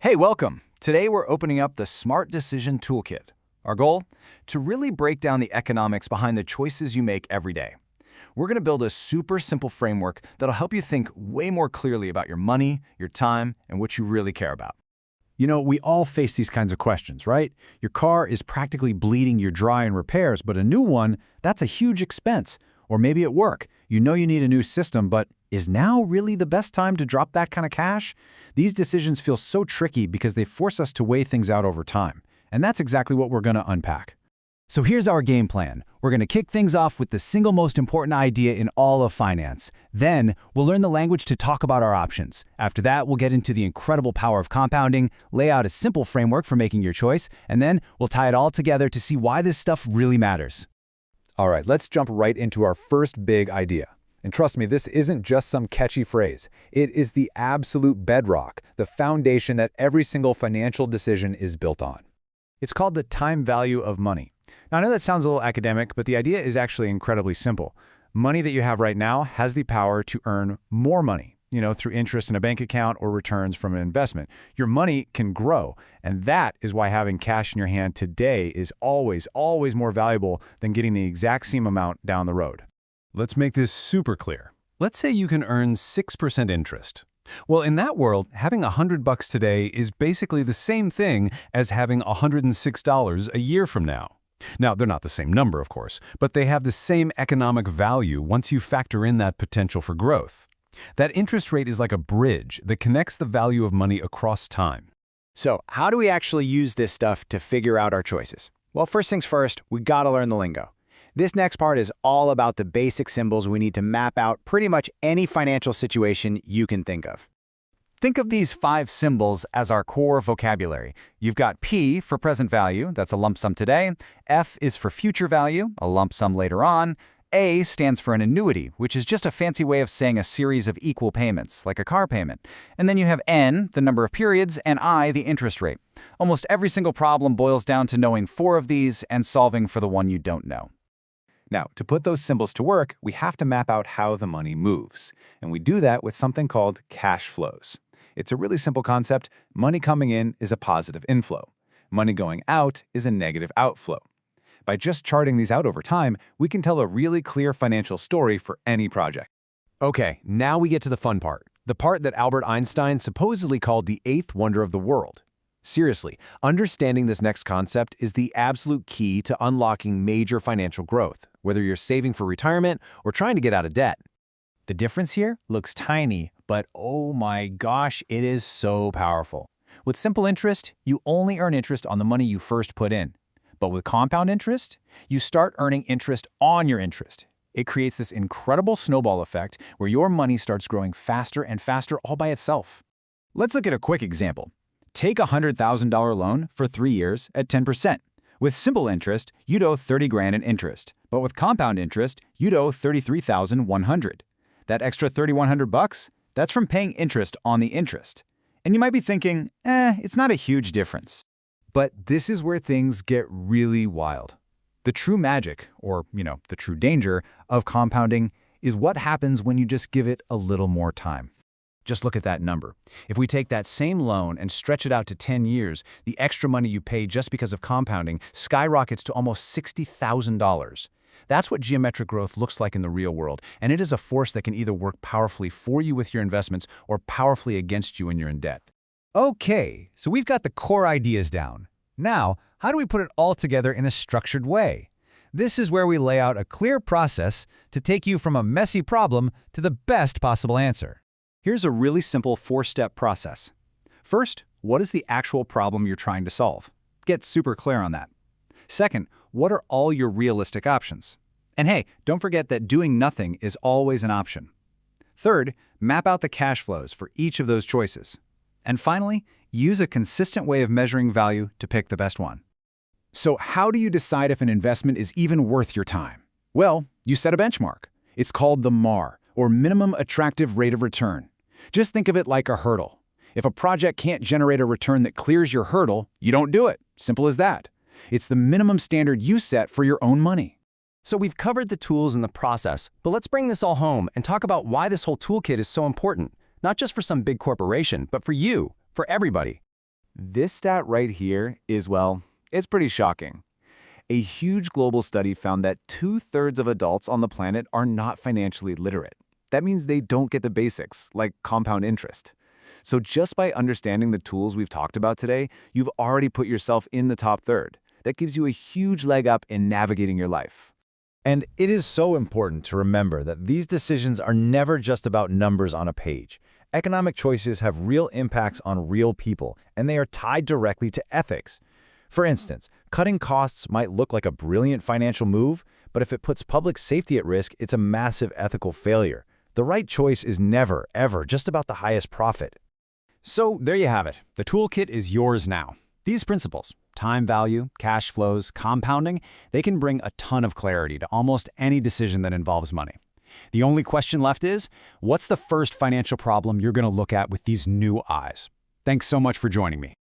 Hey, welcome! Today we're opening up the Smart Decision Toolkit. Our goal? To really break down the economics behind the choices you make every day. We're going to build a super simple framework that'll help you think way more clearly about your money, your time, and what you really care about. You know, we all face these kinds of questions, right? Your car is practically bleeding you dry in repairs, but a new one, that's a huge expense. Or maybe at work, you know you need a new system, but is now really the best time to drop that kind of cash? These decisions feel so tricky because they force us to weigh things out over time. And that's exactly what we're going to unpack. So here's our game plan. We're going to kick things off with the single most important idea in all of finance. Then, we'll learn the language to talk about our options. After that, we'll get into the incredible power of compounding, lay out a simple framework for making your choice, and then we'll tie it all together to see why this stuff really matters. All right, let's jump right into our first big idea. And trust me, this isn't just some catchy phrase. It is the absolute bedrock, the foundation that every single financial decision is built on. It's called the time value of money. Now, I know that sounds a little academic, but the idea is actually incredibly simple. Money that you have right now has the power to earn more money, through interest in a bank account or returns from an investment. Your money can grow, and that is why having cash in your hand today is always more valuable than getting the exact same amount down the road. Let's make this super clear. Let's say you can earn 6% interest. Well, in that world, having $100 today is basically the same thing as having $106 a year from now. Now, they're not the same number, of course, but they have the same economic value once you factor in that potential for growth. That interest rate is like a bridge that connects the value of money across time. So, how do we actually use this stuff to figure out our choices? Well, first things first, we gotta learn the lingo. This next part is all about the basic symbols we need to map out pretty much any financial situation you can think of. Think of these 5 symbols as our core vocabulary. You've got P for present value, that's a lump sum today. F is for future value, a lump sum later on. A stands for an annuity, which is just a fancy way of saying a series of equal payments, like a car payment. And then you have N, the number of periods, and I, the interest rate. Almost every single problem boils down to knowing 4 of these and solving for the one you don't know. Now, to put those symbols to work, we have to map out how the money moves. And we do that with something called cash flows. It's a really simple concept. Money coming in is a positive inflow. Money going out is a negative outflow. By just charting these out over time, we can tell a really clear financial story for any project. Okay, now we get to the fun part. The part that Albert Einstein supposedly called the 8th wonder of the world. Seriously, understanding this next concept is the absolute key to unlocking major financial growth, whether you're saving for retirement or trying to get out of debt. The difference here looks tiny, but oh my gosh, it is so powerful. With simple interest, you only earn interest on the money you first put in. But with compound interest, you start earning interest on your interest. It creates this incredible snowball effect where your money starts growing faster and faster all by itself. Let's look at a quick example. Take a $100,000 loan for 3 years at 10%. With simple interest, you'd owe $30,000 in interest. But with compound interest, you'd owe $33,100. That extra $3,100, that's from paying interest on the interest. And you might be thinking, it's not a huge difference. But this is where things get really wild. The true magic, or, the true danger of compounding is what happens when you just give it a little more time. Just look at that number. If we take that same loan and stretch it out to 10 years, the extra money you pay just because of compounding skyrockets to almost $60,000. That's what geometric growth looks like in the real world, and it is a force that can either work powerfully for you with your investments or powerfully against you when you're in debt. Okay, so we've got the core ideas down. Now, how do we put it all together in a structured way? This is where we lay out a clear process to take you from a messy problem to the best possible answer. Here's a really simple 4-step process. First, what is the actual problem you're trying to solve? Get super clear on that. Second, what are all your realistic options? And hey, don't forget that doing nothing is always an option. Third, map out the cash flows for each of those choices. And finally, use a consistent way of measuring value to pick the best one. So how do you decide if an investment is even worth your time? Well, you set a benchmark. It's called the MAR, or Minimum Attractive Rate of Return. Just think of it like a hurdle. If a project can't generate a return that clears your hurdle, you don't do it. Simple as that. It's the minimum standard you set for your own money. So we've covered the tools and the process, but let's bring this all home and talk about why this whole toolkit is so important, not just for some big corporation, but for you, for everybody. This stat right here is, well, it's pretty shocking. A huge global study found that 2/3 of adults on the planet are not financially literate. That means they don't get the basics, like compound interest. So just by understanding the tools we've talked about today, you've already put yourself in the top third. That gives you a huge leg up in navigating your life. And it is so important to remember that these decisions are never just about numbers on a page. Economic choices have real impacts on real people, and they are tied directly to ethics. For instance, cutting costs might look like a brilliant financial move, but if it puts public safety at risk, it's a massive ethical failure. The right choice is never, ever just about the highest profit. So there you have it. The toolkit is yours now. These principles, time value, cash flows, compounding, they can bring a ton of clarity to almost any decision that involves money. The only question left is, what's the first financial problem you're going to look at with these new eyes? Thanks so much for joining me.